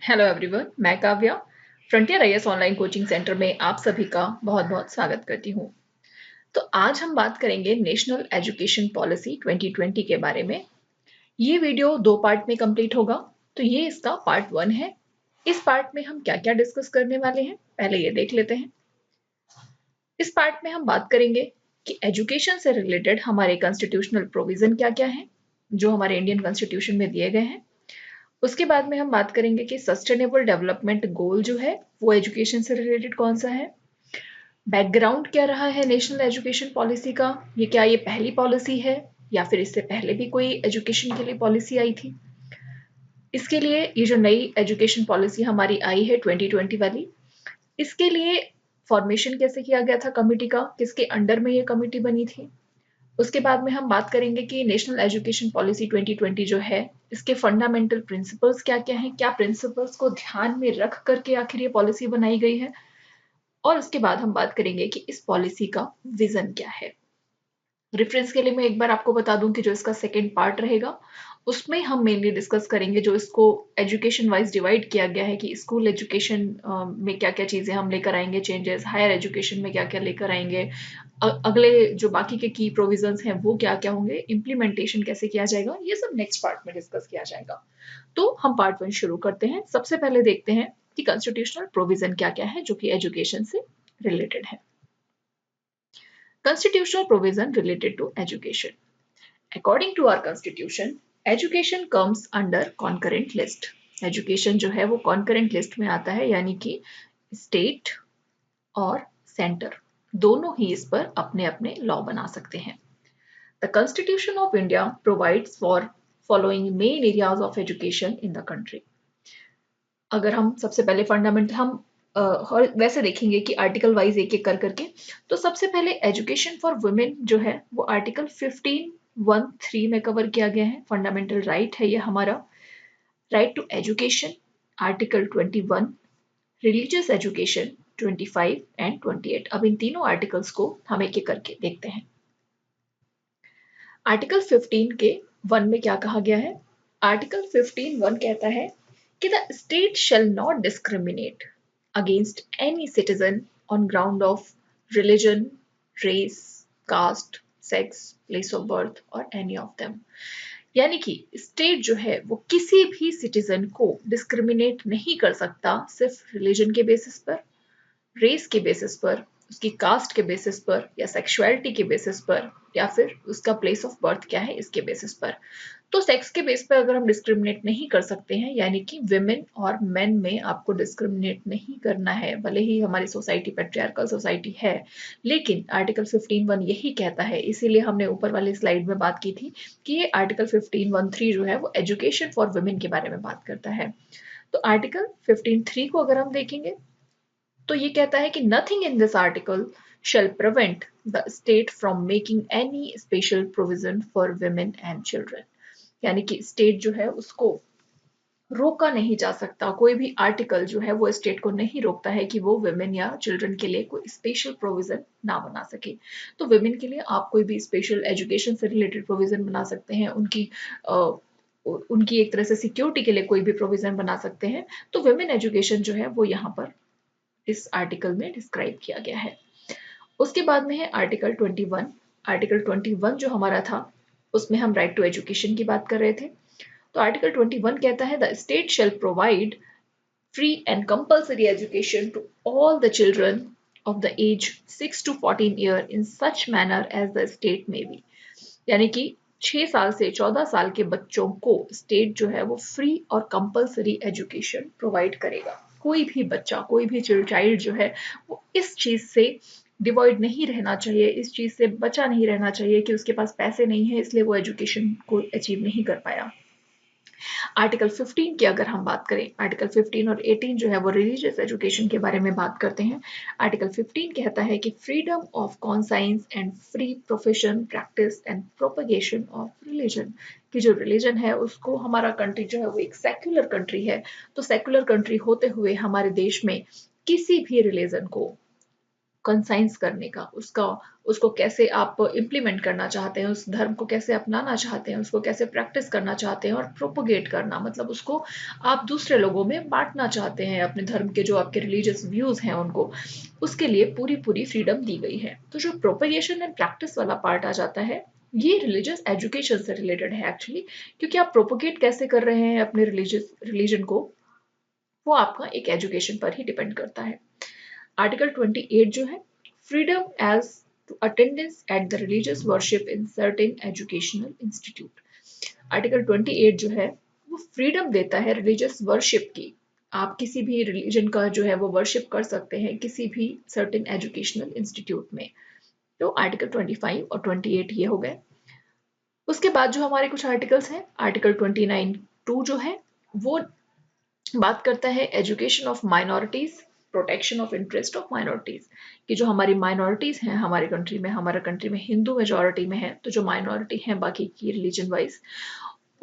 Hello everyone, मैं Kavya frontier IAS online coaching centre में आप सभी का बहुत बहुत स्वागत करती हूँ। तो आज हम बात करेंगे नेशनल एजुकेशन पॉलिसी 2020 के बारे में। ये वीडियो दो पार्ट में कंप्लीट होगा, तो ये इसका पार्ट 1 है। इस पार्ट में हम क्या क्या डिस्कस करने वाले हैं पहले ये देख लेते हैं। इस पार्ट में हम बात करेंगे कि एजुकेशन से रिलेटेड हमारे कॉन्स्टिट्यूशनल प्रोविजन क्या क्या हैं जो हमारे इंडियन कॉन्स्टिट्यूशन में दिए गए हैं। उसके बाद में हम बात करेंगे कि सस्टेनेबल डेवलपमेंट गोल जो है वो एजुकेशन से रिलेटेड कौन सा है, बैकग्राउंड क्या रहा है नेशनल एजुकेशन पॉलिसी का, ये क्या ये पहली पॉलिसी है या फिर इससे पहले भी कोई एजुकेशन के लिए पॉलिसी आई थी। इसके लिए ये जो नई एजुकेशन पॉलिसी हमारी आई है 2020 वाली, इसके लिए फॉर्मेशन कैसे किया गया था कमिटी का, किसके अंडर में ये कमिटी बनी थी। उसके बाद में हम बात करेंगे कि नेशनल एजुकेशन पॉलिसी 2020 जो है इसके फंडामेंटल प्रिंसिपल्स क्या क्या हैं, क्या प्रिंसिपल्स को ध्यान में रख करके आखिर ये पॉलिसी बनाई गई है। और उसके बाद हम बात करेंगे कि इस पॉलिसी का विजन क्या है। रेफरेंस के लिए मैं एक बार आपको बता दूं कि जो इसका सेकेंड पार्ट रहेगा उसमें हम मेनली डिस्कस करेंगे जो इसको एजुकेशन वाइज डिवाइड किया गया है कि स्कूल एजुकेशन में क्या क्या चीज़ें हम लेकर आएंगे चेंजेस, हायर एजुकेशन में क्या क्या लेकर आएंगे, अगले जो बाकी के की प्रोविजंस हैं वो क्या क्या होंगे, इम्प्लीमेंटेशन कैसे किया जाएगा, ये सब नेक्स्ट पार्ट में डिस्कस किया जाएगा। तो हम पार्ट 1 शुरू करते हैं। सबसे पहले देखते हैं कि कॉन्स्टिट्यूशनल प्रोविजन क्या क्या है जो कि एजुकेशन से रिलेटेड है। Constitutional provision related to education. According to our constitution, education comes under concurrent list. Education जो है वो concurrent list में आता है, यानी कि state और center दोनों ही इस पर अपने अपने लॉ बना सकते हैं। The Constitution of India provides for following main areas of education in the country. अगर हम सबसे पहले फंडामेंट हम और वैसे देखेंगे कि आर्टिकल वाइज एक एक कर करके, तो सबसे पहले एजुकेशन फॉर वुमेन जो है वो आर्टिकल 15(1)(3) में कवर किया गया है। फंडामेंटल राइट है ये हमारा, right to education article 21, religious education 25 and 28। अब इन तीनों आर्टिकल्स को हम एक एक करके देखते हैं। आर्टिकल 15 के 1 में क्या कहा गया है। आर्टिकल 15(1) कहता है कि the state shall not discriminate against any citizen on ground of religion, race, caste, sex, place of birth or any of them। यानी कि स्टेट जो है वो किसी भी सिटीजन को डिस्क्रिमिनेट नहीं कर सकता सिर्फ रिलीजन के बेसिस पर, रेस के बेसिस पर, उसकी कास्ट के बेसिस पर या सेक्सुअलिटी के बेसिस पर या फिर उसका प्लेस ऑफ बर्थ क्या है इसके बेसिस पर। तो सेक्स के बेस पर अगर हम डिस्क्रिमिनेट नहीं कर सकते हैं, यानी कि विमेन और मेन में आपको डिस्क्रिमिनेट नहीं करना है, भले ही हमारी सोसाइटी पैट्रियार्कल सोसाइटी है, लेकिन आर्टिकल 15(1) यही कहता है। इसीलिए हमने ऊपर वाली स्लाइड में बात की थी कि ये आर्टिकल 15(1)(3) जो है वो एजुकेशन फॉर वुमेन के बारे में बात करता है। तो आर्टिकल 15(3) को अगर हम देखेंगे तो ये कहता है कि nothing in this article shall prevent the state from making any special provision for women and children। यानी कि स्टेट जो है उसको रोका नहीं जा सकता, कोई भी आर्टिकल जो है वो स्टेट को नहीं रोकता है कि वो वुमेन या चिल्ड्रन के लिए कोई स्पेशल प्रोविजन ना बना सके। तो वुमेन के लिए आप कोई भी स्पेशल एजुकेशन से रिलेटेड प्रोविजन बना सकते हैं, उनकी एक तरह से सिक्योरिटी के लिए कोई भी प्रोविजन बना सकते हैं। तो वुमेन एजुकेशन जो है वो यहाँ पर इस आर्टिकल में डिस्क्राइब किया गया है। उसके बाद में है आर्टिकल 21। आर्टिकल 21 जो हमारा था उसमें हम राइट टू एजुकेशन की बात कर रहे थे। तो आर्टिकल 21 कहता है the state shall provide free and compulsory education to all the children of the age 6 to 14 year in such manner as the state may be. यानी कि 6 साल से 14 साल के बच्चों को स्टेट जो है वो फ्री और कंपल्सरी एजुकेशन प्रोवाइड करेगा। कोई भी बच्चा, कोई भी चाइल्ड जो है वो इस चीज से डिवॉइड नहीं रहना चाहिए, इस चीज से बचा नहीं रहना चाहिए कि उसके पास पैसे नहीं है इसलिए वो एजुकेशन को अचीव नहीं कर पाया। आर्टिकल 15 की अगर हम बात करें, आर्टिकल 15 और 18 जो है वो रिलीजियस एजुकेशन के बारे में बात करते हैं। आर्टिकल 15 कहता है कि freedom of conscience and free profession practice and propagation of religion. कि जो रिलीजन है उसको, हमारा कंट्री जो है वो एक सेक्युलर कंट्री है, तो सेक्युलर कंट्री होते हुए हमारे देश में किसी भी रिलीजन को कंसाइंस करने का, उसको कैसे आप इम्प्लीमेंट करना चाहते हैं, उस धर्म को कैसे अपनाना चाहते हैं, उसको कैसे प्रैक्टिस करना चाहते हैं, और प्रोपोगेट करना मतलब उसको आप दूसरे लोगों में बांटना चाहते हैं, अपने धर्म के जो आपके रिलीजियस व्यूज हैं उनको, उसके लिए पूरी पूरी फ्रीडम दी गई है। तो जो प्रोपोगेशन एंड प्रैक्टिस वाला पार्ट आ जाता है, ये रिलीजियस एजुकेशन से रिलेटेड है एक्चुअली, क्योंकि आप प्रोपोगेट कैसे कर रहे हैं अपने रिलीजन को, वो आपका एक एजुकेशन पर ही डिपेंड करता है। आर्टिकल 28 जो है, freedom as to attendance at the religious worship in certain educational institute. Article 28 जो है वो फ्रीडम देता है रिलीजियस वर्शिप की, आप किसी भी रिलीजन का जो है वो वर्शिप कर सकते हैं किसी भी सर्टेन एजुकेशनल इंस्टीट्यूट में। तो आर्टिकल 25 और 28 ये हो गए। उसके बाद जो हमारे कुछ आर्टिकल्स हैं, आर्टिकल 29(2) जो है वो बात करता है education of minorities, protection of interest of minorities, कि जो हमारी माइनॉरिटीज हैं हमारे कंट्री में, हमारा कंट्री में हिंदू मेजोरिटी में है, तो जो माइनॉरिटी हैं बाकी की रिलीजन वाइज,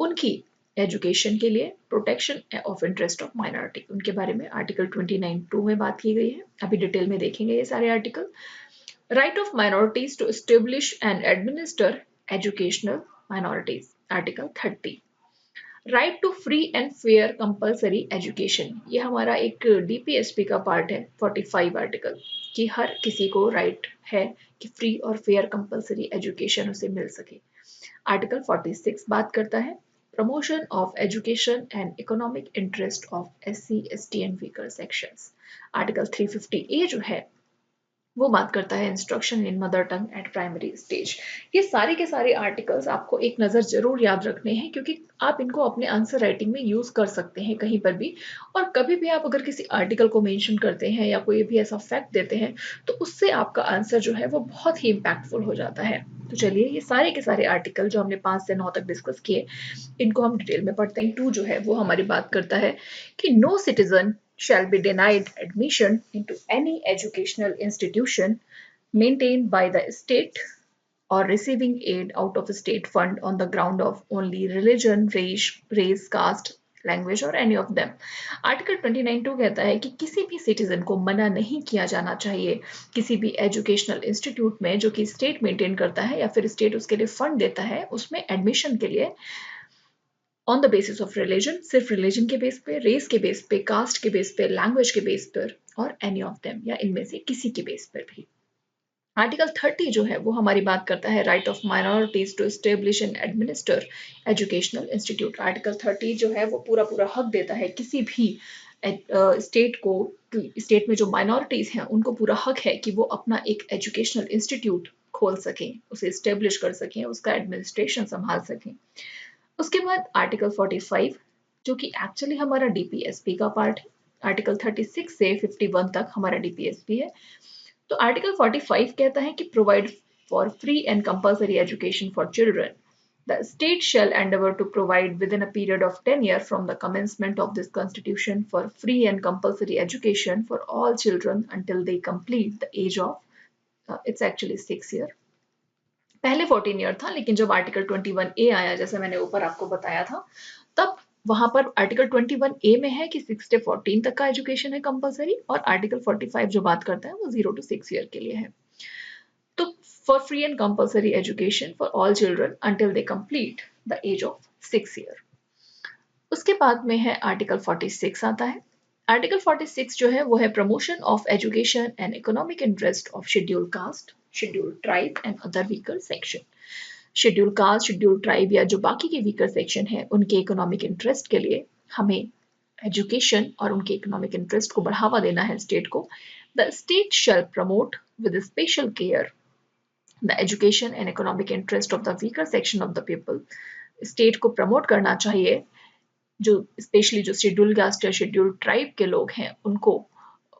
उनकी एजुकेशन के लिए protection of interest of minority, उनके बारे में आर्टिकल 29(2) में बात की गई है। अभी डिटेल में देखेंगे ये सारे article. Right of minorities to establish and administer educational minorities, article 30। Right to free and fair compulsory education, ये हमारा एक डीपीएसपी का पार्ट है, 45 आर्टिकल, कि हर किसी को राइट है कि फ्री और फेयर कंपलसरी एजुकेशन उसे मिल सके। आर्टिकल 46 बात करता है promotion of education and economic interest of SC ST and weaker sections. Article 350 ए जो है वो बात करता है इंस्ट्रक्शन इन mother tongue eight primary stage. ये सारे के सारे आर्टिकल्स आपको एक नज़र जरूर याद रखने हैं, क्योंकि आप इनको अपने आंसर राइटिंग में यूज कर सकते हैं कहीं पर भी, और कभी भी आप अगर किसी आर्टिकल को मेंशन करते हैं या कोई भी ऐसा फैक्ट देते हैं तो उससे आपका आंसर जो है वो बहुत ही इम्पैक्टफुल हो जाता है। तो चलिए ये सारे के सारे आर्टिकल जो हमने 5 से 9 तक डिस्कस किए, इनको हम डिटेल में पढ़ते हैं। 2 जो है वो हमारी बात करता है कि no citizen shall be denied admission into any educational institution maintained by the state or receiving aid out of a state fund on the ground of only religion, race, caste, language और any of them. Article 29(2) कहता है कि किसी भी citizen को मना नहीं किया जाना चाहिए किसी भी एजुकेशनल इंस्टीट्यूट में जो कि स्टेट मेंटेन करता है या फिर स्टेट उसके लिए फंड देता है, उसमें एडमिशन के लिए on the basis of religion, सिर्फ रिलीजन के बेस पे, रेस के बेस पे, कास्ट के बेस पे, लैंग्वेज के बेस पर, और एनी ऑफ देम या इनमें से किसी के बेस पर भी। आर्टिकल 30 जो है वो हमारी बात करता है right of minorities to establish and administer educational institute. Article 30 जो है वो पूरा पूरा हक देता है किसी भी स्टेट को, स्टेट में जो माइनॉरिटीज हैं उनको पूरा हक है कि वो अपना एक एजुकेशनल इंस्टीट्यूट खोल सकें, उसे एस्टेब्लिश कर सकें, उसका एडमिनिस्ट्रेशन संभाल सकें। उसके बाद आर्टिकल 45 जो कि एक्चुअली हमारा डीपीएसपी का पार्ट है, आर्टिकल 36 से 51 तक हमारा डीपीएसपी है। तो आर्टिकल 45 कहता है कि provide for free and compulsory education for children, the state shall endeavor to provide within a period of 10 years from the commencement of this constitution for free and compulsory education for all children until they complete the age of it's actually 6 year, पहले 14 year था, लेकिन जब article 21A आया, जैसे मैंने ऊपर आपको बताया था, तब वहां पर आर्टिकल 21A में है कि 6 से 14 तक का एजुकेशन है कंपलसरी, और आर्टिकल 45 जो बात करता है वो 0 to 6 ईयर के लिए है। तो for free and compulsory education for all children until they complete the age of 6 year. उसके बाद में है आर्टिकल 46 आता है। आर्टिकल 46 जो है वो है promotion of education and economic interest of schedule caste, schedule tribe and other weaker section. Schedule caste, schedule tribe या जो बाकी के वीकर सेक्शन है, उनके इकोनॉमिक इंटरेस्ट के लिए हमें एजुकेशन और उनके इकोनॉमिक इंटरेस्ट को बढ़ावा देना है स्टेट को। The state shell promote with special care the education and economic interest of the weaker section of the people. State को प्रमोट करना चाहिए जो स्पेशली जो शेड्यूल कास्ट या शेड्यूल ट्राइब के लोग हैं उनको,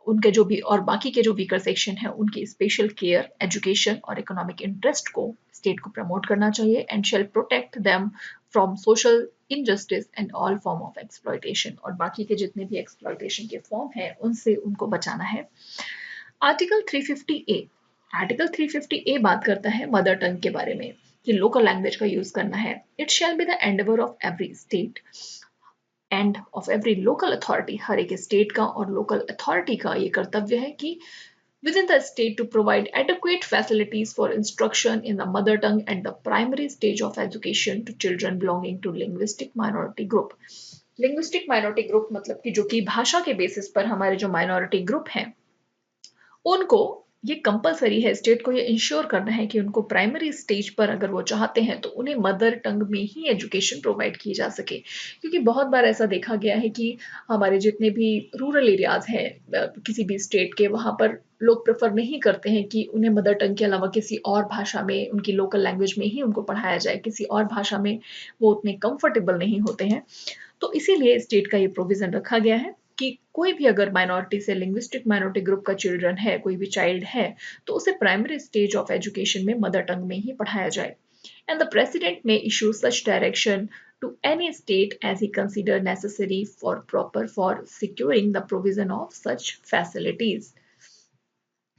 उनके जो भी और बाकी के जो वीकर सेक्शन है उनकी स्पेशल केयर, एजुकेशन और इकोनॉमिक इंटरेस्ट को स्टेट को प्रमोट करना चाहिए। And shall protect them from social injustice and all form of exploitation, और बाकी के जितने भी एक्सप्लॉयटेशन के फॉर्म है उनसे उनको बचाना है। आर्टिकल 350A, आर्टिकल 350A बात करता है मदर टंग के बारे में कि लोकल लैंग्वेज का यूज करना है। It shall be the endeavour of every state and of every local authority, हर एक स्टेट का और लोकल अथॉरिटी का ये कर्तव्य है कि within the state to provide adequate facilities for instruction in the mother tongue at the primary stage of education to children belonging to linguistic minority group. Linguistic minority group मतलब कि जो कि भाषा के बेसिस पर हमारे जो माइनॉरिटी ग्रुप हैं उनको ये कंपलसरी है, स्टेट को ये इंश्योर करना है कि उनको प्राइमरी स्टेज पर अगर वो चाहते हैं तो उन्हें मदर टंग में ही एजुकेशन प्रोवाइड की जा सके, क्योंकि बहुत बार ऐसा देखा गया है कि हमारे जितने भी रूरल एरियाज हैं किसी भी स्टेट के, वहाँ पर लोग प्रेफर नहीं करते हैं कि उन्हें मदर टंग के अलावा किसी और भाषा में, उनकी लोकल लैंग्वेज में ही उनको पढ़ाया जाए, किसी और भाषा में वो उतने कंफर्टेबल नहीं होते हैं। तो इसीलिए स्टेट का ये प्रोविजन रखा गया है कि कोई भी अगर माइनॉरिटी से लिंग्विस्टिक माइनॉरिटी ग्रुप का चिल्ड्रन है, कोई भी चाइल्ड है, तो उसे प्राइमरी स्टेज ऑफ एजुकेशन में मदर टंग में ही पढ़ाया जाए। And the president may issue such direction to any state as he consider necessary for securing the provision of such facilities.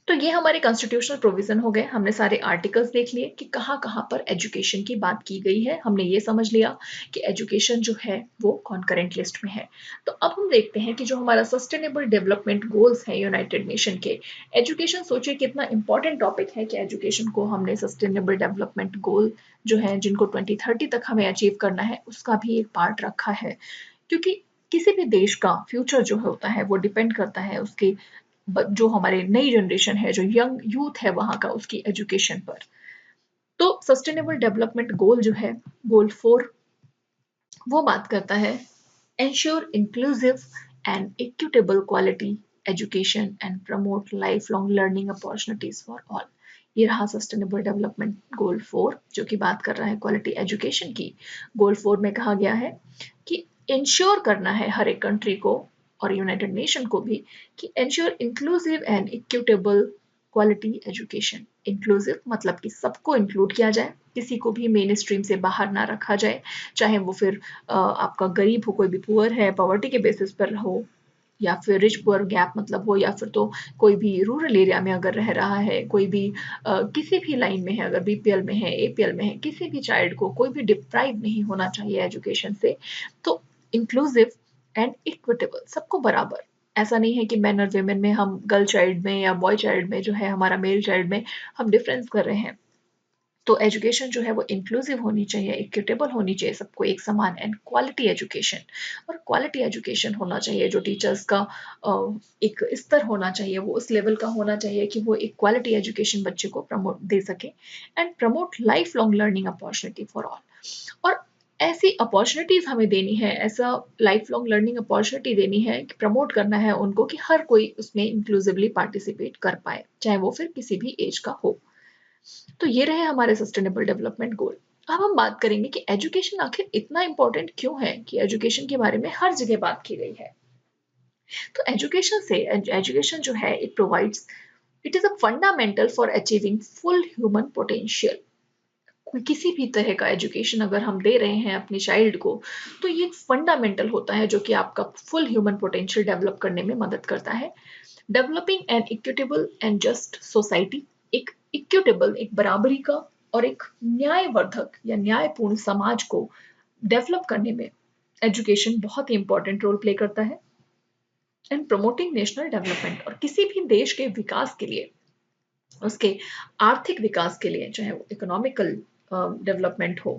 तो ये हमारे कॉन्स्टिट्यूशनल प्रोविजन हो गए। हमने सारे आर्टिकल्स देख लिए कि कहाँ कहाँ पर एजुकेशन की बात की गई है। हमने ये समझ लिया कि एजुकेशन जो है वो कॉन्करेंट लिस्ट में है। तो अब हम देखते हैं कि जो हमारा सस्टेनेबल डेवलपमेंट गोल्स है यूनाइटेड नेशन के, एजुकेशन सोचिए कितना इंपॉर्टेंट टॉपिक है कि एजुकेशन को हमने सस्टेनेबल डेवलपमेंट गोल जो है जिनको 2030 तक हमें अचीव करना है उसका भी एक पार्ट रखा है, क्योंकि किसी भी देश का फ्यूचर जो होता है वो डिपेंड करता है उसके जो हमारे नई जनरेशन है, जो यंग यूथ है वहां का, उसकी एजुकेशन पर। तो सस्टेनेबल डेवलपमेंट गोल जो है, गोल 4, वो बात करता है ensure inclusive and equitable quality education and promote life long learning opportunities for all. ये रहा सस्टेनेबल डेवलपमेंट गोल 4 जो कि बात कर रहा है क्वालिटी एजुकेशन की। गोल 4 में कहा गया है कि इंश्योर करना है हर एक कंट्री को और यूनाइटेड नेशन को भी कि ensure inclusive and equitable quality education. Inclusive मतलब कि सबको इंक्लूड किया जाए, किसी को भी मेन स्ट्रीम से बाहर ना रखा जाए, चाहे वो फिर आपका गरीब हो, कोई भी पुअर है, पॉवर्टी के बेसिस पर हो, या फिर रिच पुअर गैप मतलब हो, या फिर तो कोई भी रूरल एरिया में अगर रह रहा है, कोई भी किसी भी लाइन में है, अगर बीपीएल में है, एपीएल में है, किसी भी चाइल्ड को कोई भी डिप्राइव नहीं होना चाहिए एजुकेशन से। तो इंक्लूसिव एंड इक्विटेबल, सबको बराबर। ऐसा नहीं है कि मैन और वेमेन में हम गर्ल चाइल्ड में या बॉय चाइल्ड में जो है हमारा मेल चाइल्ड में हम डिफरेंस कर रहे हैं। तो एजुकेशन जो है वो इंक्लूसिव होनी चाहिए, इक्विटेबल होनी चाहिए, सबको एक समान, एंड क्वालिटी एजुकेशन। और क्वालिटी एजुकेशन होना चाहिए जो टीचर्स का एक स्तर होना चाहिए, वो उस लेवल का होना चाहिए कि वो एक क्वालिटी एजुकेशन बच्चे को प्रमोट दे सके। And promote life long learning opportunity for all. और ऐसी अपॉर्चुनिटीज हमें देनी है, ऐसा लाइफ लॉन्ग लर्निंग अपॉर्चुनिटी देनी है कि प्रमोट करना है उनको कि हर कोई उसमें इंक्लूसिवली पार्टिसिपेट कर पाए, चाहे वो फिर किसी भी एज का हो। तो ये रहे हमारे सस्टेनेबल डेवलपमेंट गोल। अब हम बात करेंगे कि एजुकेशन आखिर इतना इंपॉर्टेंट क्यों है कि एजुकेशन के बारे में हर जगह बात की गई है। तो एजुकेशन जो है it is a fundamental for achieving full human potential. कोई किसी भी तरह का एजुकेशन अगर हम दे रहे हैं अपने चाइल्ड को, तो ये फंडामेंटल होता है जो कि आपका फुल ह्यूमन पोटेंशियल डेवलप करने में मदद करता है। Developing N equitable and just society, एक इक्विटेबल, एक बराबरी का और एक न्यायवर्धक या न्यायपूर्ण समाज को डेवलप करने में एजुकेशन बहुत ही इंपॉर्टेंट रोल प्ले करता है। एंड प्रमोटिंग नेशनल डेवलपमेंट, और किसी भी देश के विकास के लिए, उसके आर्थिक विकास के लिए, चाहे वो इकोनॉमिकल डेवलपमेंट हो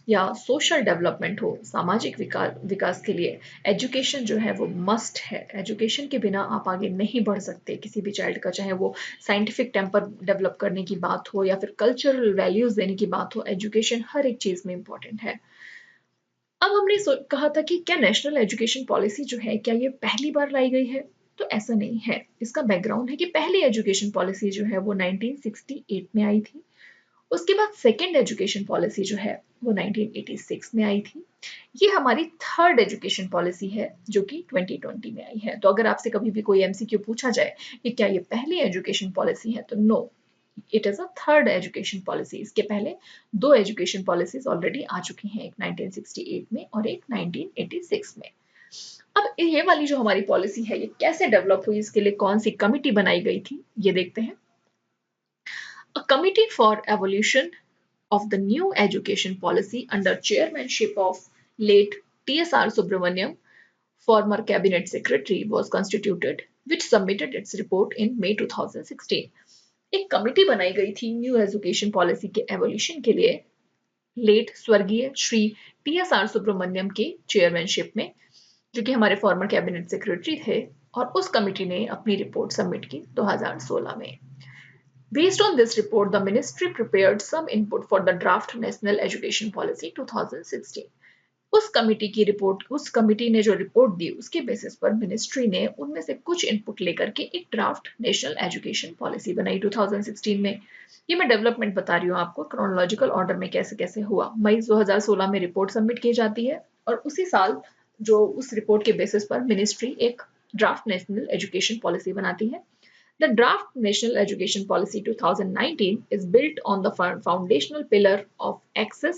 या सोशल डेवलपमेंट हो, सामाजिक विकास के लिए एजुकेशन जो है वो मस्ट है। एजुकेशन के बिना आप आगे नहीं बढ़ सकते किसी भी चाइल्ड का, चाहे वो साइंटिफिक टेम्पर डेवलप करने की बात हो या फिर कल्चरल वैल्यूज देने की बात हो, एजुकेशन हर एक चीज में इंपॉर्टेंट है। अब हमने कहा था कि क्या नेशनल एजुकेशन पॉलिसी जो है क्या ये पहली बार लाई गई है, तो ऐसा नहीं है। इसका बैकग्राउंड है कि पहली एजुकेशन पॉलिसी जो है वो 1968 में आई थी। उसके बाद सेकेंड एजुकेशन पॉलिसी जो है वो 1986 में आई थी। ये हमारी थर्ड एजुकेशन पॉलिसी है जो कि 2020 में आई है। तो अगर आपसे कभी भी कोई एमसीक्यू पूछा जाए कि क्या ये पहली एजुकेशन पॉलिसी है, तो no, it is a third education policy. इसके पहले दो एजुकेशन पॉलिसीज ऑलरेडी आ चुकी हैं, एक 1968 में और एक 1986 में। अब ये वाली जो हमारी पॉलिसी है ये कैसे डेवलप हुई, इसके लिए कौन सी कमिटी बनाई गई थी, ये देखते हैं। A committee for evolution of the new education policy under chairmanship of late T.S.R. Subramaniam former cabinet secretary was constituted which submitted its report in May 2016. एक कमिटी बनाई गई थी न्यू एजुकेशन पॉलिसी के एवोल्यूशन के लिए late स्वर्गीय Shri TSR Subramaniam के chairmanship में, जो कि हमारे फॉर्मर कैबिनेट सेक्रेटरी थे, और उस कमिटी ने अपनी रिपोर्ट सबमिट की 2016 में. Based on this report, the ministry prepared some input for the draft National Education Policy 2016. उस कमिटी ने जो रिपोर्ट दी उसके बेसिस पर मिनिस्ट्री ने उनमें से कुछ इनपुट लेकर के एक ड्राफ्ट नेशनल एजुकेशन पॉलिसी बनाई 2016 में. ये मैं डेवलपमेंट बता रही हूँ आपको क्रोनोलॉजिकल ऑर्डर में कैसे कैसे हुआ. मई 2016 में रिपोर्ट सबमिट की जाती है और उसी साल जो उस रिपोर्ट के बेसिस पर मिनिस्ट्री एक ड्राफ्ट नेशनल एजुकेशन पॉलिसी बनाती है. The draft National Education Policy 2019 is built on the foundational pillar of access.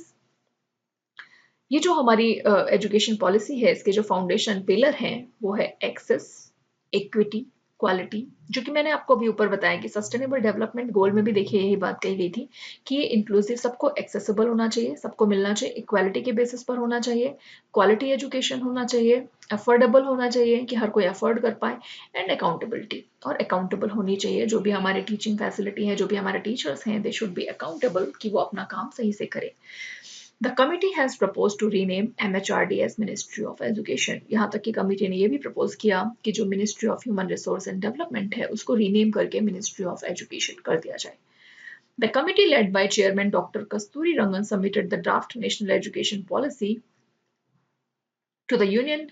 ये जो हमारी एजुकेशन पॉलिसी है इसके जो फाउंडेशन पिलर हैं वो है एक्सेस, इक्विटी, क्वालिटी, जो कि मैंने आपको अभी ऊपर बताया कि सस्टेनेबल डेवलपमेंट गोल में भी देखिए यही बात कही गई थी कि ये इंक्लूसिव, सबको एक्सेसिबल होना चाहिए, सबको मिलना चाहिए, इक्वालिटी के बेसिस पर होना चाहिए, क्वालिटी एजुकेशन होना चाहिए, अफोर्डेबल होना चाहिए कि हर कोई अफोर्ड कर पाए, एंड अकाउंटेबिलिटी, और अकाउंटेबल होनी चाहिए जो भी हमारे टीचिंग फैसिलिटी है, जो भी हमारे टीचर्स हैं, दे शुड बी अकाउंटेबल कि वो अपना काम सही से करें. The committee has proposed to rename MHRD as Ministry of Education. यहाँ तक कि कमिटी ने ये भी प्रपोज किया कि जो Ministry of Human Resource and Development है उसको रीनेम करके Ministry of Education कर दिया जाए. The committee led by Chairman Dr. Kasturi Rangan submitted the draft National Education Policy to the Union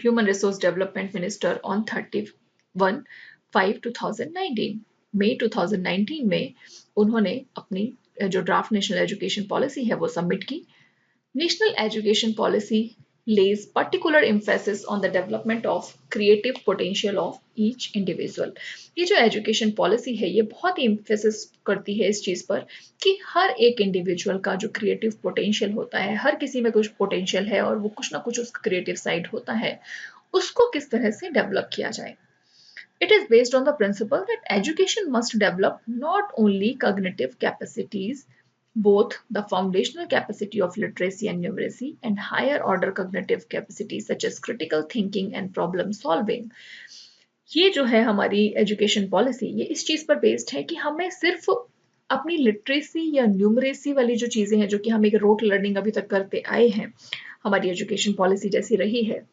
Human Resource Development Minister on 31/5/2019. मई 2019 में उन्होंने अपनी जो ड्राफ्ट नेशनल एजुकेशन पॉलिसी है वो सबमिट की. National education policy lays particular emphasis on the development of creative potential of each individual. ये जो education policy है ये बहुत ही एम्फेसिस करती है इस चीज पर कि हर एक इंडिविजुअल का जो क्रिएटिव पोटेंशियल होता है, हर किसी में कुछ पोटेंशियल है और वो कुछ ना कुछ उसका क्रिएटिव साइड होता है, उसको किस तरह से डेवलप किया जाए. It is based on the principle that education must develop not only cognitive capacities, both the foundational capacity of literacy and numeracy and higher order cognitive capacities such as critical thinking and problem solving. ये जो है हमारी education policy ये इस चीज पर based है कि हमें सिर्फ अपनी लिटरेसी या न्यूमरेसी वाली जो चीजें हैं, जो कि हम एक रोट लर्निंग अभी तक करते आए हैं, हमारी एजुकेशन पॉलिसी जैसी रही है,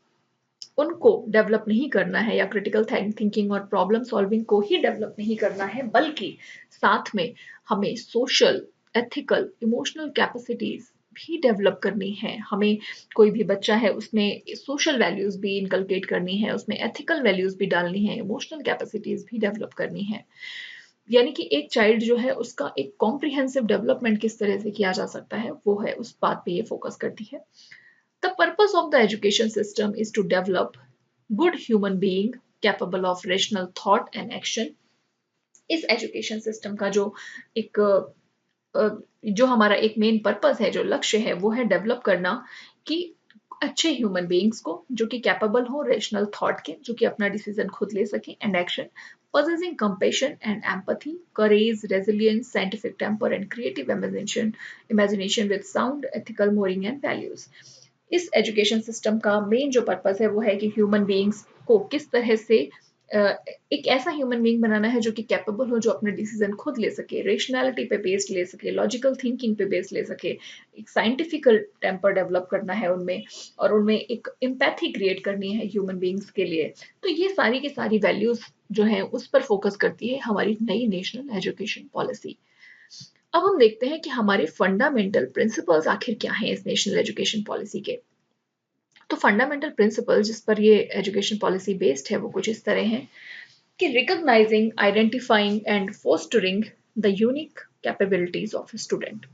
उनको डेवलप नहीं करना है या क्रिटिकल थिंकिंग और प्रॉब्लम सॉल्विंग को ही डेवलप नहीं करना है, बल्कि साथ में हमें सोशल, एथिकल, इमोशनल कैपेसिटीज भी डेवलप करनी है. हमें कोई भी बच्चा है उसमें सोशल वैल्यूज भी इनकलकेट करनी है, उसमें एथिकल वैल्यूज भी डालनी है, इमोशनल कैपेसिटीज भी डेवलप करनी है. यानी कि एक चाइल्ड जो है उसका एक कॉम्प्रिहेंसिव डेवलपमेंट किस तरह से किया जा सकता है वो है, उस बात पे ये फोकस करती है. The purpose of the education system is to develop good human being capable of rational thought and action. इस एजुकेशन सिस्टम का जो हमारा एक मेन पर्पस है, जो लक्ष्य है, वो है डेवलप करना कि अच्छे ह्यूमन बीइंग्स को जो कि कैपेबल हो रेशनल थॉट के, जो कि अपना डिसीजन खुद ले सके, and action, possessing compassion and empathy, courage, resilience, scientific temper and creative imagination with sound ethical moral and values. इस एजुकेशन सिस्टम का मेन जो पर्पस है वो है कि ह्यूमन बीइंग्स को किस तरह से एक ऐसा ह्यूमन बीइंग बनाना है जो कि कैपेबल हो, जो अपने डिसीजन खुद ले सके, रेशनैलिटी पे बेस्ड ले सके, लॉजिकल थिंकिंग पे बेस्ड ले सके, एक साइंटिफिकल टेम्पर डेवलप करना है उनमें, और उनमें एक एम्पैथी क्रिएट करनी है ह्यूमन बीइंग्स के लिए. तो ये सारी की सारी वैल्यूज जो है उस पर फोकस करती है हमारी नई नेशनल एजुकेशन पॉलिसी. अब हम देखते हैं कि हमारे फंडामेंटल प्रिंसिपल्स आखिर क्या हैं इस नेशनल एजुकेशन पॉलिसी के. तो फंडामेंटल प्रिंसिपल जिस पर ये एजुकेशन पॉलिसी बेस्ड है वो कुछ इस तरह हैं कि recognising, identifying and fostering the unique capabilities of student.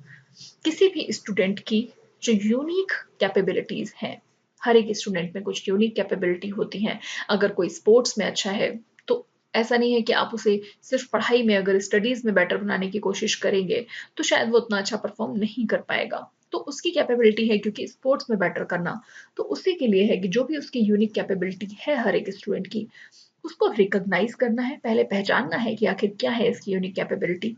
किसी भी स्टूडेंट की जो यूनिक कैपेबिलिटीज हैं, हर एक स्टूडेंट में कुछ यूनिक कैपेबिलिटी होती हैं. अगर कोई स्पोर्ट्स में अच्छा है तो ऐसा नहीं है कि आप उसे सिर्फ पढ़ाई में, अगर स्टडीज में बेटर बनाने की कोशिश करेंगे तो शायद वो उतना अच्छा परफॉर्म नहीं कर पाएगा. तो उसकी कैपेबिलिटी है क्योंकि स्पोर्ट्स में बेटर करना, तो उसी के लिए है कि जो भी उसकी यूनिक कैपेबिलिटी है हर एक स्टूडेंट की, उसको रिकॉग्नाइज करना है, पहले पहचानना है कि आखिर क्या है इसकी यूनिक कैपेबिलिटी,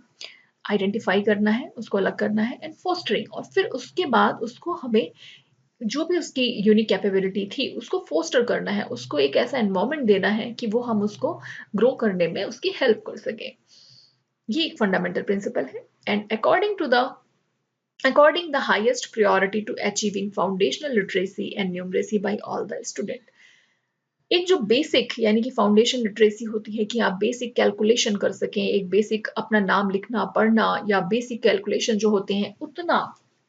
आइडेंटिफाई करना है, उसको अलग करना है, एंड फोस्टरिंग, और फिर उसके बाद उसको हमें जो भी उसकी यूनिक कैपेबिलिटी थी उसको फोस्टर करना है, उसको एक ऐसा एनवायरनमेंट देना है कि वो हम उसको ग्रो करने में उसकी हेल्प कर सके। ये एक फंडामेंटल प्रिंसिपल है। And according the highest priority to achieving foundational literacy and numeracy by all the student। एक जो बेसिक यानी कि फाउंडेशन लिटरेसी होती है कि आप बेसिक कैलकुलेशन कर सकें, एक बेसिक अपना नाम लिखना पढ़ना या बेसिक कैलकुलेशन जो होते हैं उतना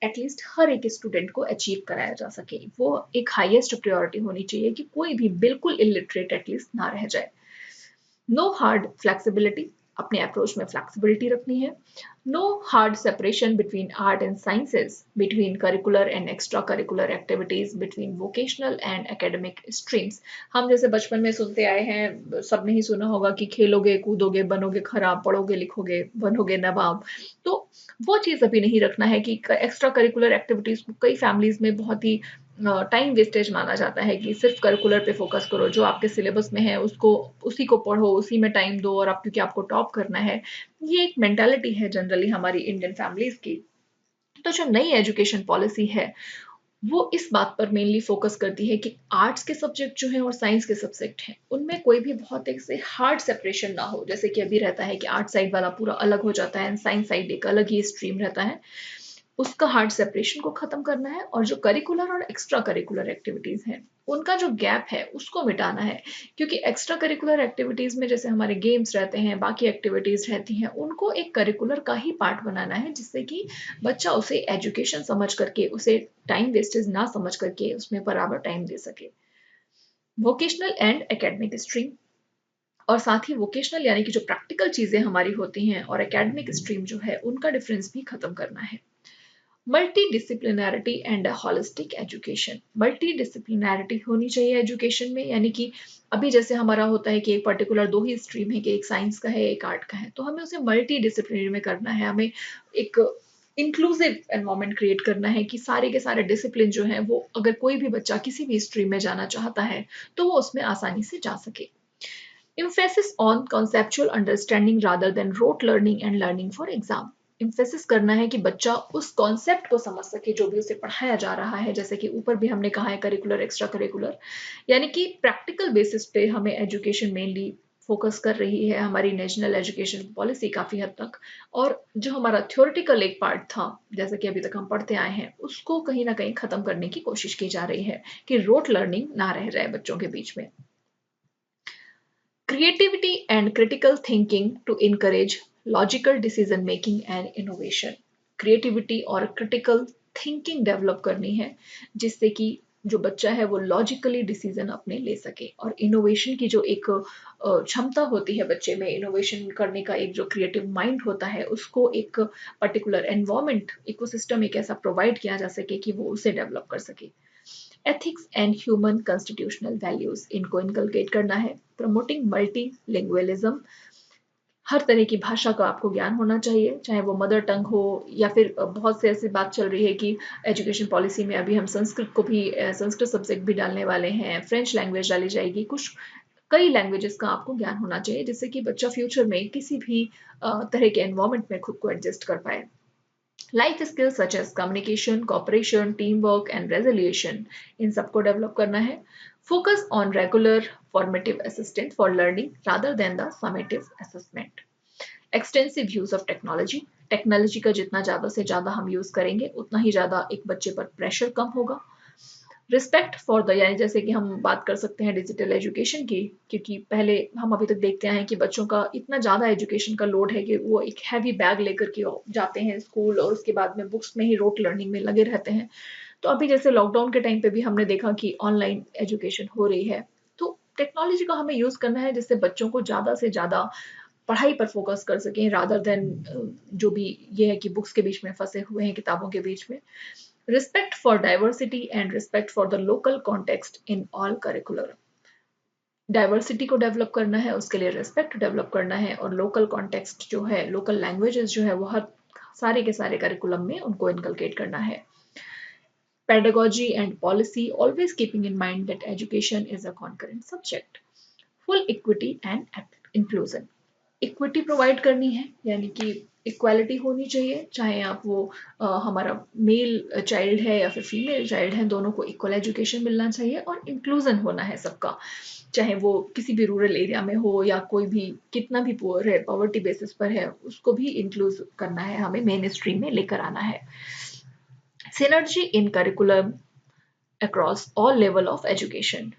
एटलीस्ट हर एक स्टूडेंट को अचीव कराया जा सके, वो एक हाईएस्ट प्रायोरिटी होनी चाहिए कि कोई भी बिल्कुल इलिटरेट एटलीस्ट ना रह जाए। नो हार्ड फ्लेक्सिबिलिटी, अपने अप्रोच में फ्लेक्सिबिलिटी रखनी है। No hard separation between art and sciences, between curricular and extra curricular activities, between vocational and academic streams. हम जैसे बचपन में सुनते आए हैं, सबने ही सुना होगा कि खेलोगे कूदोगे बनोगे खराब, पढ़ोगे लिखोगे बनोगे नवाब। तो वो चीज़ अभी नहीं रखना है कि एक्स्ट्रा करिकुलर एक्टिविटीज को कई फैमिलीज में बहुत ही टाइम वेस्टेज माना जाता है कि सिर्फ करिकुलर पे फोकस करो, जो आपके सिलेबस में है उसको उसी को पढ़ो, उसी में टाइम दो, और आप क्योंकि आपको टॉप करना है। ये एक मेंटालिटी है जनरली हमारी इंडियन फैमिलीज की। तो जो नई एजुकेशन पॉलिसी है वो इस बात पर मेनली फोकस करती है कि आर्ट्स के सब्जेक्ट जो हैं और साइंस के सब्जेक्ट हैं उनमें कोई भी बहुत एक से हार्ड सेपरेशन ना हो, जैसे कि अभी रहता है कि आर्ट साइड वाला पूरा अलग हो जाता है एंड साइंस साइड एक अलग ही स्ट्रीम रहता है। उसका हार्ड सेपरेशन को खत्म करना है और जो करिकुलर और एक्स्ट्रा करिकुलर एक्टिविटीज हैं उनका जो गैप है उसको मिटाना है। क्योंकि एक्स्ट्रा करिकुलर एक्टिविटीज में जैसे हमारे गेम्स रहते हैं, बाकी एक्टिविटीज रहती हैं, उनको एक करिकुलर का ही पार्ट बनाना है जिससे कि बच्चा उसे एजुकेशन समझ करके, उसे टाइम वेस्टेज ना समझ करके उसमें बराबर टाइम दे सके। वोकेशनल एंड एकेडमिक स्ट्रीम, और साथ ही वोकेशनल यानी कि जो प्रैक्टिकल चीजें हमारी होती हैं और एकेडमिक स्ट्रीम जो है उनका डिफरेंस भी खत्म करना है। Multi and holistic education, multidisciplinarity होनी चाहिए एजुकेशन में, यानी कि अभी जैसे हमारा होता है कि एक पर्टिकुलर दो ही स्ट्रीम है कि एक साइंस का है एक आर्ट का है, तो हमें उसे मल्टी डिसिप्लिनरी में करना है। हमें एक इंक्लूसिव एनवायरनमेंट क्रिएट करना है कि सारे के सारे डिसिप्लिन जो है वो अगर कोई भी बच्चा किसी भी स्ट्रीम में जाना चाहता है तो वो उसमें आसानी से जा सके। Emphasis on conceptual understanding rather than rote learning and learning for exam। Emphasis करना है कि बच्चा उस कॉन्सेप्ट को समझ सके जो भी उसे पढ़ाया जा रहा है, जैसे कि ऊपर भी हमने कहा है करिकुलर एक्स्ट्रा करिकुलर, यानी कि प्रैक्टिकल बेसिस पे हमें एजुकेशन मेनली फोकस कर रही है हमारी नेशनल एजुकेशन पॉलिसी काफी हद तक। और जो हमारा थ्योरेटिकल एक पार्ट था जैसे कि अभी तक हम पढ़ते आए हैं उसको कहीं ना कहीं खत्म करने की कोशिश की जा रही है कि रोट लर्निंग ना रह जाए बच्चों के बीच में। Creativity and critical thinking to encourage logical decision making and innovation। Creativity और क्रिटिकल थिंकिंग डेवलप करनी है जिससे कि जो बच्चा है वो लॉजिकली डिसीजन अपने ले सके, और इनोवेशन की जो एक क्षमता होती है बच्चे में, इनोवेशन करने का एक जो क्रिएटिव माइंड होता है उसको एक पर्टिकुलर एनवायरमेंट इकोसिस्टम एक ऐसा प्रोवाइड किया जा सके कि वो उसे डेवलप कर सके। Ethics and human constitutional values इनको इनकलकेट करना है। प्रमोटिंग मल्टीलिंगुअलिज्म, हर तरह की भाषा का आपको ज्ञान होना चाहिए, चाहे वो मदर टंग हो या फिर बहुत से ऐसी बात चल रही है कि एजुकेशन पॉलिसी में अभी हम संस्कृत को भी संस्कृत सब्जेक्ट भी डालने वाले हैं, फ्रेंच लैंग्वेज डाली जाएगी, कुछ कई लैंग्वेजेस का आपको ज्ञान होना चाहिए जिससे कि बच्चा फ्यूचर में किसी भी तरह के एनवायरमेंट में खुद को एडजस्ट कर पाए। Life skills such as communication, cooperation, team work and resolution, इन सबको डेवलप करना है। Focus on regular formative assistant for learning rather than the summative assessment. Extensive use of technology, technology का जितना ज़्यादा से ज़्यादा हम यूज़ करेंगे उतना ही ज़्यादा एक बच्चे पर प्रेशर कम होगा। रिस्पेक्ट फॉर द, यानी जैसे कि हम बात कर सकते हैं डिजिटल एजुकेशन की, क्योंकि पहले हम अभी तक देखते हैं कि बच्चों का इतना ज़्यादा एजुकेशन का लोड है कि वो एक हैवी बैग लेकर के जाते हैं स्कूल और उसके बाद में बुक्स में ही रोट लर्निंग में लगे रहते हैं। तो अभी जैसे लॉकडाउन के टाइम पे भी हमने देखा कि ऑनलाइन एजुकेशन हो रही है, तो टेक्नोलॉजी का हमें यूज़ करना है जिससे बच्चों को ज़्यादा से ज़्यादा पढ़ाई पर फोकस कर सकें रादर देन जो भी ये है कि बुक्स के बीच में फंसे हुए हैं, किताबों के बीच में। Respect for diversity and respect for the local context in all curricular। Diversity को डेवलप करना है, उसके लिए रिस्पेक्ट डेवलप करना है, और लोकल कॉन्टेक्स्ट जो है, लोकल लैंग्वेजेस जो है वो हर सारे के सारे करिकुलम में उनको इनकलकेट करना है। Pedagogy and policy always keeping in mind that education is a concurrent subject। Full equity and inclusion, equity provide करनी है, यानी कि इक्वालिटी होनी चाहिए, चाहे आप वो हमारा मेल चाइल्ड है या फिर फीमेल चाइल्ड है, दोनों को इक्वल एजुकेशन मिलना चाहिए। और इंक्लूजन होना है सबका, चाहे वो किसी भी रूरल एरिया में हो या कोई भी कितना भी पुअर है, पॉवर्टी बेसिस पर है, उसको भी इंक्लूज करना है, हमें मेन स्ट्रीम में लेकर आना है। Synergy in curriculum across all level of education.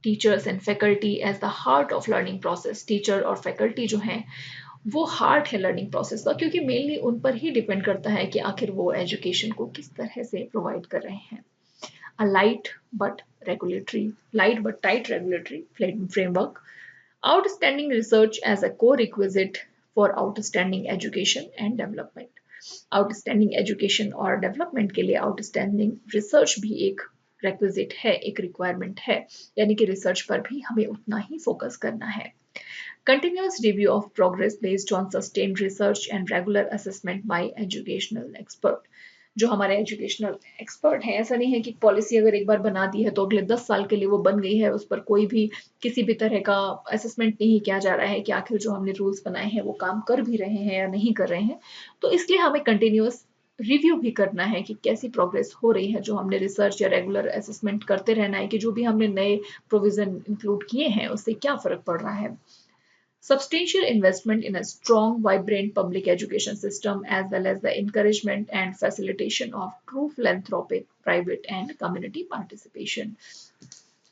Teachers and faculty as the heart of learning process. Teacher और faculty जो हैं वो हार्ट है लर्निंग प्रोसेस का, क्योंकि मेनली उन पर ही डिपेंड करता है कि आखिर वो एजुकेशन को किस तरह से प्रोवाइड कर रहे हैं। A light but tight regulatory framework. Outstanding research as a core requisite for outstanding education and development. Outstanding education और डेवलपमेंट के लिए आउटस्टैंडिंग रिसर्च भी एक रिक्विजिट है, एक रिक्वायरमेंट है, यानी कि रिसर्च पर भी हमें उतना ही फोकस करना है। Continuous review of progress based on sustained research and regular assessment by educational expert. जो हमारे एजुकेशनल एक्सपर्ट हैं, ऐसा नहीं है कि पॉलिसी अगर एक बार बना दी है तो अगले 10 साल के लिए वो बन गई है, उस पर कोई भी किसी भी तरह का असेसमेंट नहीं किया जा रहा है कि आखिर जो हमने रूल्स बनाए हैं वो काम कर भी रहे हैं या नहीं कर रहे हैं। तो इसलिए हमें कंटिन्यूअस रिव्यू भी करना है कि कैसी प्रोग्रेस हो रही है, जो हमने रिसर्च या रेगुलर असेसमेंट करते रहना है कि जो भी हमने नए प्रोविजन इंक्लूड किए हैं उससे क्या फर्क पड़ रहा है। Substantial investment in a strong, vibrant public education system, as well as the encouragement and facilitation of true philanthropic, private and community participation.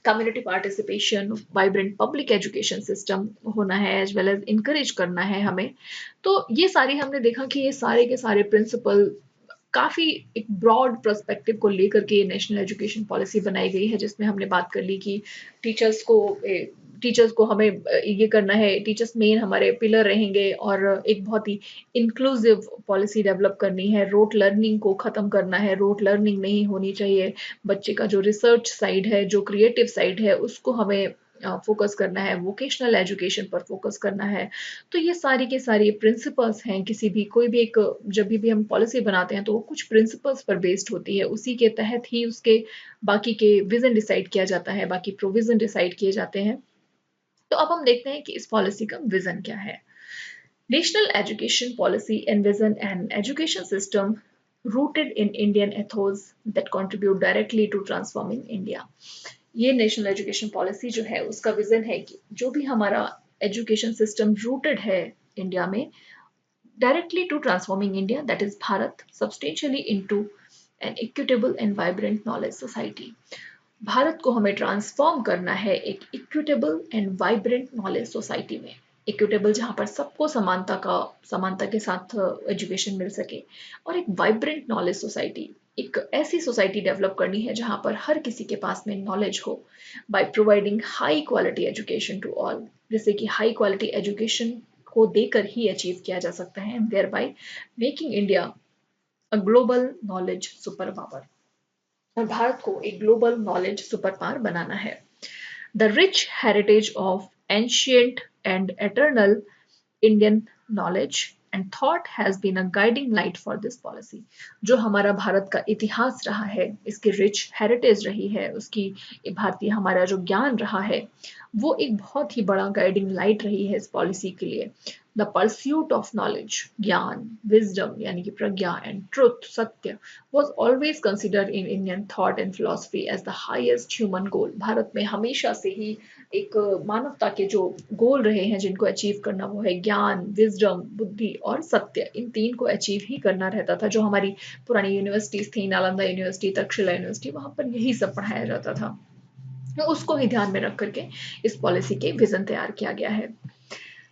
Community participation, vibrant public education system होना है, एज वेल एज इंकरेज करना है हमें। तो ये सारी हमने देखा कि ये सारे के सारे प्रिंसिपल काफ़ी एक ब्रॉड पर्सपेक्टिव को लेकर के नेशनल एजुकेशन पॉलिसी बनाई गई है, जिसमें हमने बात कर ली कि टीचर्स को हमें ये करना है, टीचर्स मेन हमारे पिलर रहेंगे, और एक बहुत ही इंक्लूसिव पॉलिसी डेवलप करनी है, रोट लर्निंग को ख़त्म करना है, रोट लर्निंग नहीं होनी चाहिए, बच्चे का जो रिसर्च साइड है, जो क्रिएटिव साइड है, उसको हमें फोकस करना है, वोकेशनल एजुकेशन पर फोकस करना है। तो ये सारी के सारी प्रिंसिपल्स हैं, किसी भी कोई भी एक जब भी हम पॉलिसी बनाते हैं तो वो कुछ प्रिंसिपल्स पर बेस्ड होती है, उसी के तहत ही उसके बाकी के विजन डिसाइड किया जाता है, बाकी प्रोविजन डिसाइड किए जाते हैं। तो अब हम देखते हैं कि इस पॉलिसी का विजन क्या है। National education policy envision an education system rooted in Indian ethos that contribute directly to transforming India. ये नेशनल एजुकेशन पॉलिसी जो है उसका विजन है कि जो भी हमारा एजुकेशन सिस्टम रूटेड है इंडिया में, directly to transforming India, that is Bharat, substantially into an equitable and vibrant knowledge society. Bharat को हमें ट्रांसफॉर्म करना है एक equitable and vibrant knowledge society में। इक्विटेबल जहाँ पर सबको समानता के साथ एजुकेशन मिल सके, और एक वाइब्रेंट नॉलेज सोसाइटी, एक ऐसी सोसाइटी डेवलप करनी है जहाँ पर हर किसी के पास में नॉलेज हो, by providing high quality education to all, जैसे कि हाई क्वालिटी एजुकेशन को देकर ही अचीव किया जा सकता है, thereby making India a global knowledge super power. और भारत को एक ग्लोबल नॉलेज सुपर पावर बनाना है। The rich heritage of ancient and eternal Indian knowledge and thought has been a guiding light for this policy. जो हमारा भारत का इतिहास रहा है, इसकी रिच हेरिटेज रही है, उसकी भारतीय हमारा जो ज्ञान रहा है, वो एक बहुत ही बड़ा गाइडिंग लाइट रही है इस पॉलिसी के लिए। द परस्यूट ऑफ नॉलेज, ज्ञान, विजडम यानी कि प्रज्ञा, एंड ट्रुथ, सत्य, was always considered in Indian thought and philosophy as the highest human goal. Bharat में हमेशा से ही एक मानवता के जो गोल रहे हैं जिनको अचीव करना, वो है ज्ञान, विजडम, बुद्धि और सत्य। इन तीन को अचीव ही करना रहता था। जो हमारी पुरानी यूनिवर्सिटीज थी, नालंदा यूनिवर्सिटी, तक्षशिला यूनिवर्सिटी, वहां पर यही सब पढ़ाया जाता था। तो उसको ही ध्यान में रख करके इस पॉलिसी के विजन तैयार किया गया है।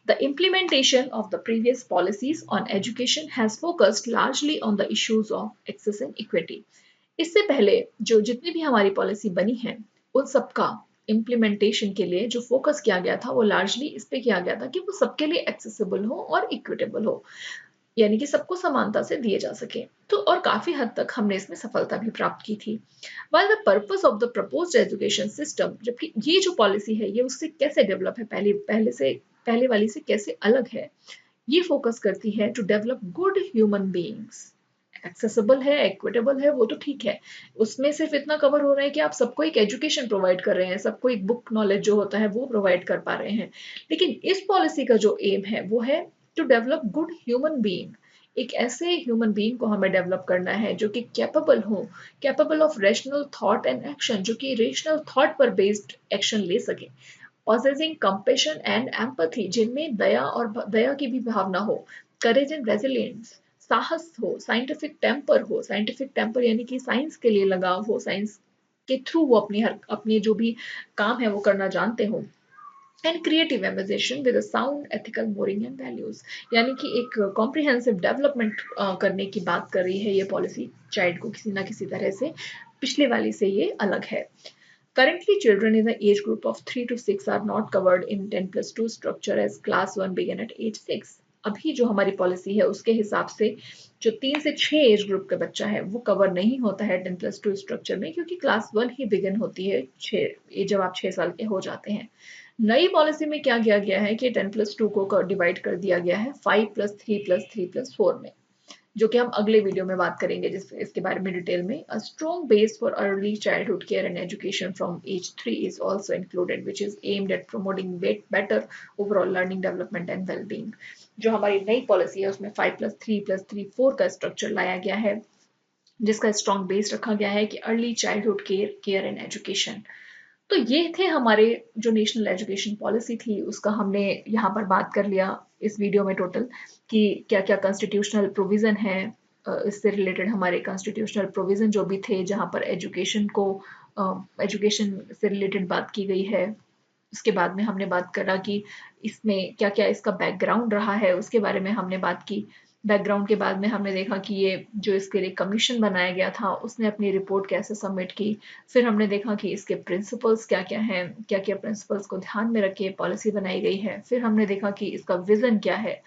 The implementation of the previous policies on education has focused largely on the issues of access and equity. इससे पहले जो जितनी भी हमारी पॉलिसी बनी है, उन सबका इम्प्लीमेंटेशन के लिए जो फोकस किया गया था वो लार्जली इस पे किया गया था कि वो सबके लिए एक्सेसिबल हो और इक्विटेबल हो, यानी कि सबको समानता से दिए जा सके। तो और काफी हद तक हमने इसमें सफलता भी प्राप्त की थी। While the purpose of the proposed education system, जबकि ये जो पॉलिसी है ये उससे कैसे डेवलप है, पहले वाली से कैसे अलग है, ये फोकस करती है to develop good human beings accessible है, इक्विटेबल है, वो तो ठीक है। उसमें सिर्फ इतना कवर हो रहा है कि आप सबको एक एजुकेशन प्रोवाइड कर रहे हैं, सबको एक बुक नॉलेज जो होता है वो प्रोवाइड कर पा रहे हैं। लेकिन इस पॉलिसी का जो एम है वो है to develop good human being. एक ऐसे ह्यूमन बीइंग को हमें डेवलप करना है जो कि capable of rational thought and action, जो कि रेशनल थॉट पर बेस्ड एक्शन ले सके, possessing compassion and empathy, जिनमें दया की भी भावना हो, courage and resilience, साहस हो, साइंटिफिक टेम्पर यानी कि साइंस के लिए लगाव हो, साइंस के थ्रू वो अपने जो भी काम है वो करना जानते हो, and creative imagination with sound ethical mooring and values, यानी कि एक कॉम्प्रिहेंसिव डेवलपमेंट करने की बात कर रही है ये पॉलिसी चाइल्ड को किसी ना किसी तरह से, पिछले वाली से ये अलग है। Currently, children in the age group of 3 to 6 are not covered in 10+2 structure as class 1 begin at age 6. अभी जो हमारी पॉलिसी है उसके हिसाब से जो 3 से 6 एज ग्रुप का बच्चा है वो कवर नहीं होता है 10+2 स्ट्रक्चर में, क्योंकि क्लास 1 ही बिगिन होती है जब आप 6 साल के हो जाते हैं। नई पॉलिसी में क्या किया गया है कि 10+2 को डिवाइड कर दिया गया है 5+3+3+4 में, जो कि हम अगले वीडियो में बात करेंगे जिस इसके बारे में डिटेल में। A strong base for early childhood care and education from age 3 is also included, which is aimed at promoting better overall learning development and wellbeing. जो हमारी नई पॉलिसी है उसमें 5+3+3+4 का स्ट्रक्चर लाया गया है, जिसका स्ट्रॉन्ग बेस रखा गया है कि early childhood care and education. तो ये थे हमारे जो नेशनल एजुकेशन पॉलिसी थी उसका हमने यहाँ पर बात कर लिया इस वीडियो में टोटल, कि क्या क्या कॉन्स्टिट्यूशनल प्रोविज़न है। इससे रिलेटेड हमारे कॉन्स्टिट्यूशनल प्रोविज़न जो भी थे जहाँ पर एजुकेशन से रिलेटेड बात की गई है। उसके बाद में हमने बात करा कि इसमें क्या क्या इसका बैकग्राउंड रहा है, उसके बारे में हमने बात की। बैकग्राउंड के बाद में हमने देखा कि ये जो इसके लिए कमीशन बनाया गया था उसने अपनी रिपोर्ट कैसे सबमिट की। फिर हमने देखा कि इसके प्रिंसिपल्स क्या क्या हैं, क्या क्या प्रिंसिपल्स को ध्यान में रख के पॉलिसी बनाई गई है। फिर हमने देखा कि इसका विजन क्या है।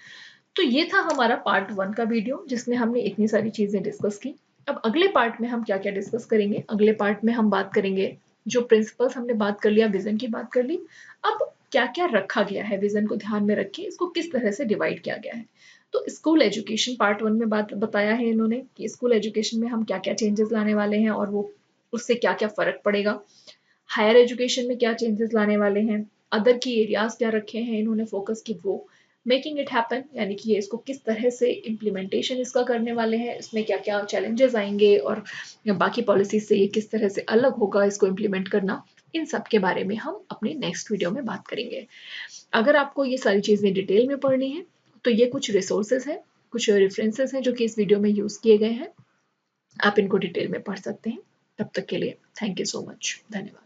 तो ये था हमारा पार्ट 1 का वीडियो जिसमें हमने इतनी सारी चीजें डिस्कस की। अब अगले पार्ट में हम क्या क्या डिस्कस करेंगे, अगले पार्ट में हम बात करेंगे जो प्रिंसिपल्स हमने बात कर लिया, विजन की बात कर ली, अब क्या क्या रखा गया है विजन को ध्यान में रख के, इसको किस तरह से डिवाइड किया गया है। तो स्कूल एजुकेशन पार्ट 1 में बात बताया है इन्होंने कि स्कूल एजुकेशन में हम क्या क्या चेंजेस लाने वाले हैं और वो उससे क्या क्या फर्क पड़ेगा। हायर एजुकेशन में क्या चेंजेस लाने वाले हैं, अदर की एरियाज क्या रखे हैं इन्होंने फोकस की, वो मेकिंग इट हैपन यानी कि ये इसको किस तरह से इम्प्लीमेंटेशन इसका करने वाले हैं, इसमें क्या क्या चैलेंजेस आएंगे और बाकी पॉलिसी से ये किस तरह से अलग होगा इसको इम्प्लीमेंट करना, इन सब के बारे में हम अपने नेक्स्ट वीडियो में बात करेंगे। अगर आपको ये सारी चीज़ें डिटेल में पढ़नी है तो ये कुछ रिसोर्सेज हैं, कुछ रेफरेंसेस हैं जो कि इस वीडियो में यूज़ किए गए हैं, आप इनको डिटेल में पढ़ सकते हैं। तब तक के लिए थैंक यू सो मच, धन्यवाद।